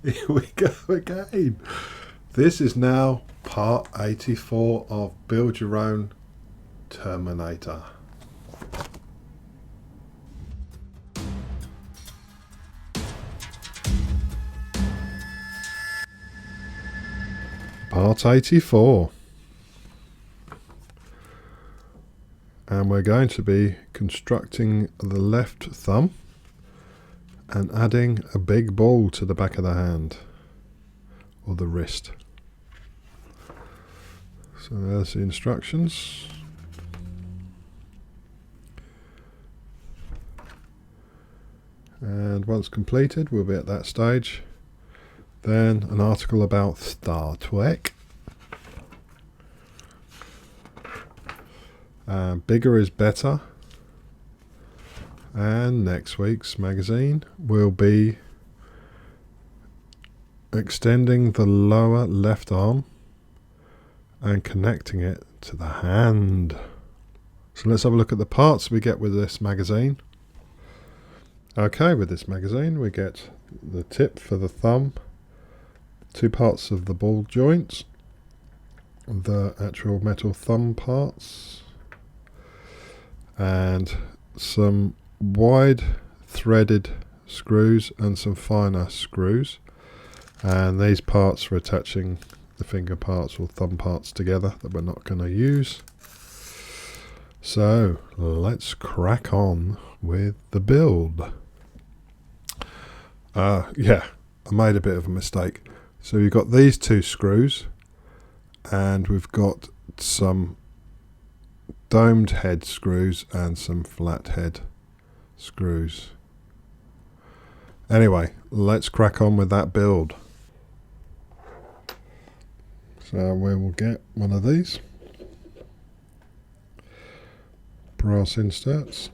Here we go again. This is now part 84 of Build Your Own Terminator. Part 84. And we're going to be constructing the left thumb and adding a big ball to the back of the hand or the wrist. So there's the instructions. And once completed, we'll be at that stage. Then an article about Star Trek. Bigger is better. And next week's magazine will be extending the lower left arm and connecting it to the hand. So let's have a look at the parts we get with this magazine. Okay, with this magazine we get the tip for the thumb, 2 parts of the ball joints, the actual metal thumb parts, and some wide threaded screws and some finer screws, and these parts for attaching the finger parts or thumb parts together that we're not going to use. So let's crack on with the build. Yeah, I made a bit of a mistake. So you've got these 2 screws and we've got some domed head screws and some flat head screws. Anyway, let's crack on with that build. So we will get one of these brass inserts.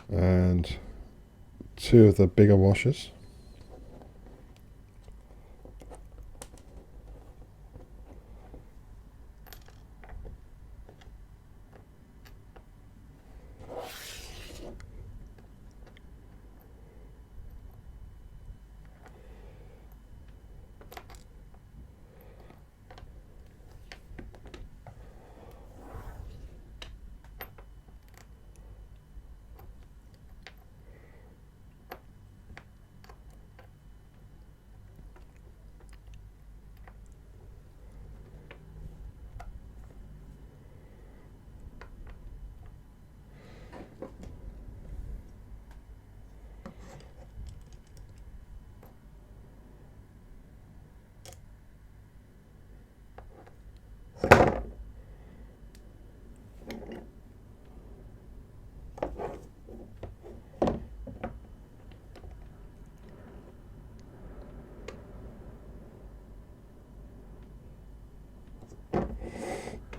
And 2 of the bigger washers.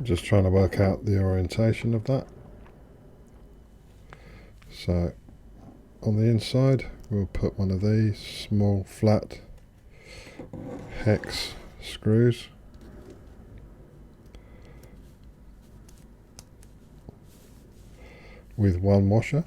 Just trying to work out the orientation of that. So on the inside we'll put one of these small flat hex screws. With 1 washer.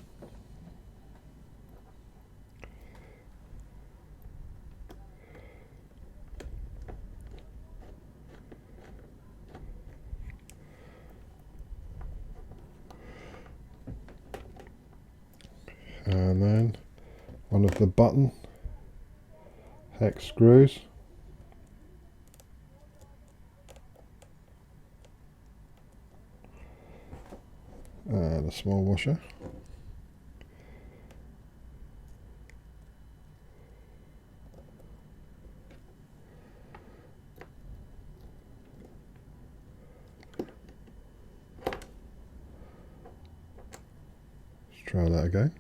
And then one of the button hex screws. And a small washer. Let's try that again.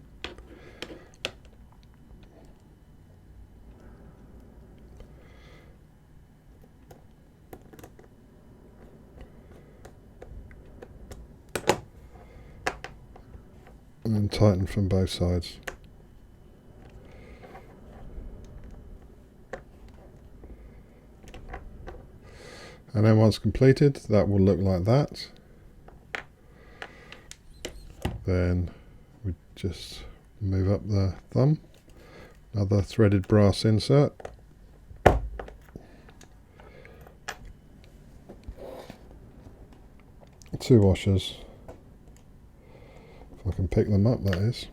And then tighten from both sides. And then once completed, that will look like that. Then we just move up the thumb. Another threaded brass insert. Two washers. If I can pick them up, that is.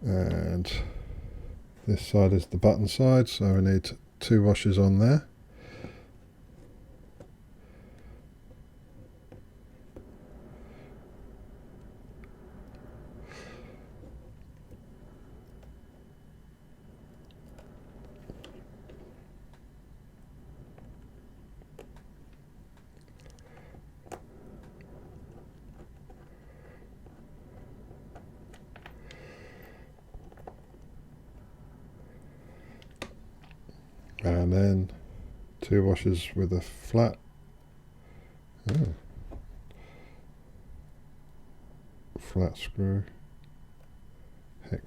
And this side is the button side, so we need two washers on there. And then two washers with a flat flat screw hex.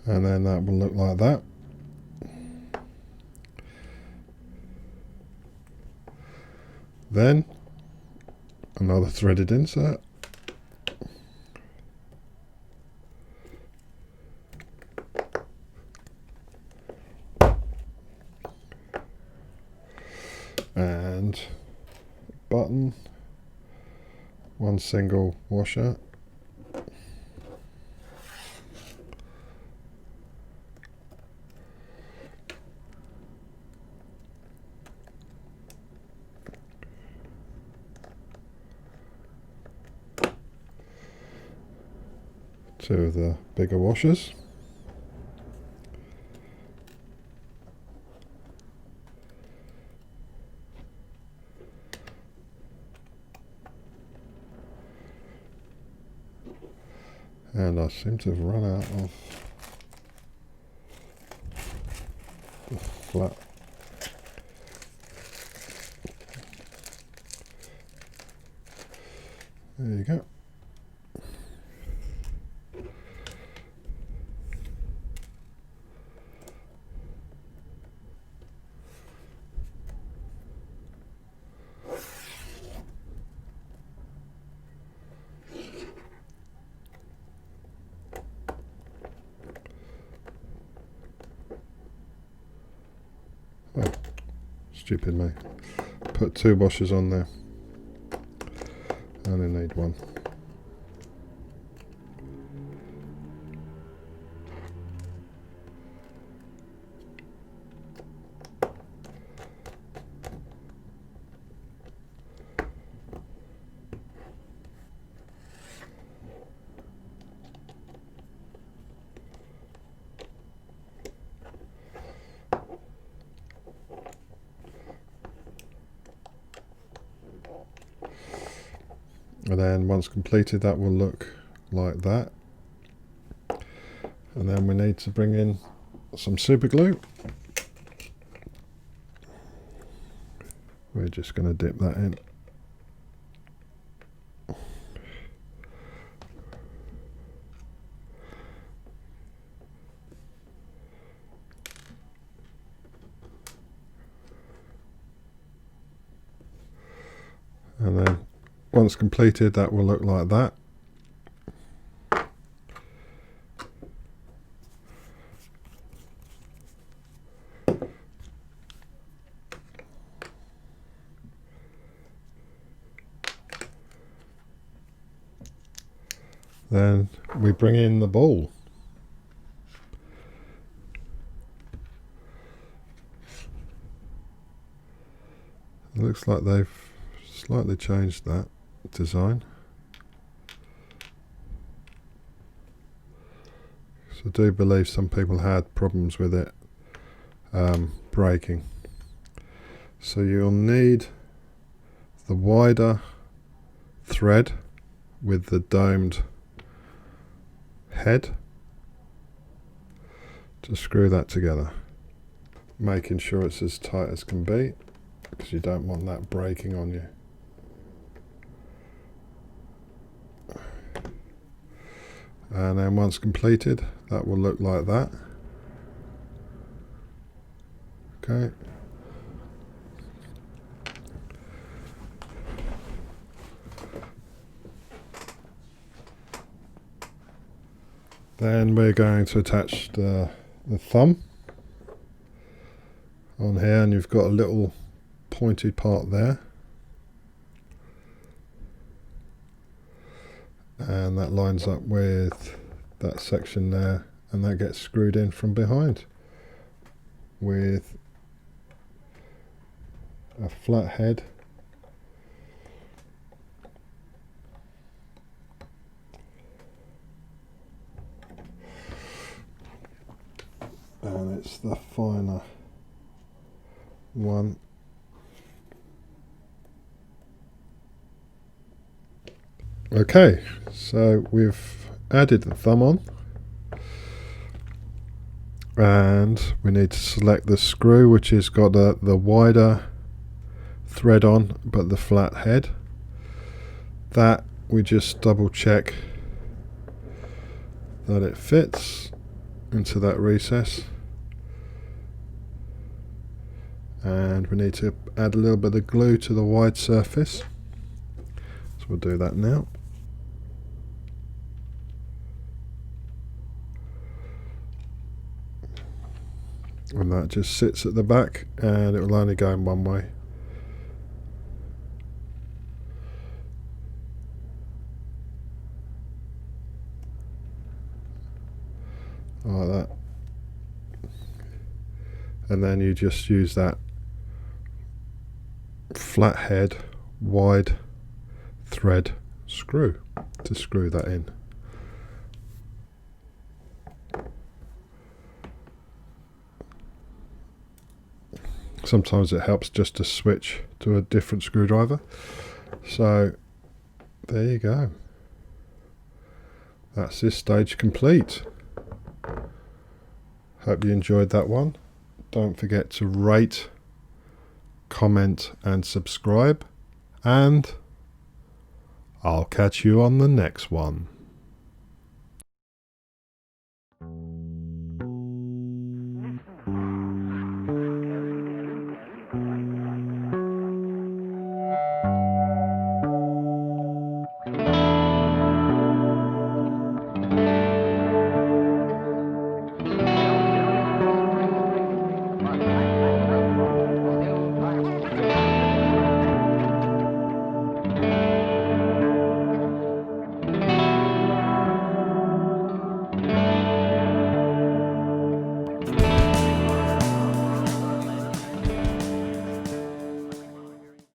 And then that will look like that. Then another threaded insert. And button, one single washer. Two of the bigger washers. And I seem to have run out of the flat. There you go. Oh, stupid me. Put two washers on there. I only need one. And then once completed, that will look like that. And then we need to bring in some super glue. We're just going to dip that in. And then once completed, that will look like that. Then we bring in the ball. It looks like they've slightly changed that design. So I do believe some people had problems with it breaking. So you'll need the wider thread with the domed head to screw that together, making sure it's as tight as can be, because you don't want that breaking on you. And then once completed, that will look like that. Okay. Then we're going to attach the thumb on here, and you've got a little pointed part there, and that lines up with that section there, and that gets screwed in from behind with a flat head and it's the finer one. Okay, so we've added the thumb on, and we need to select the screw which has got the wider thread on but the flat head. That we just double check that it fits into that recess, and we need to add a little bit of glue to the wide surface, so we'll do that now. And that just sits at the back, and it will only go in one way. Like that. And then you just use that flat head wide thread screw to screw that in. Sometimes it helps just to switch to a different screwdriver. So there you go. That's this stage complete. Hope you enjoyed that one. Don't forget to rate, comment and subscribe, and I'll catch you on the next one.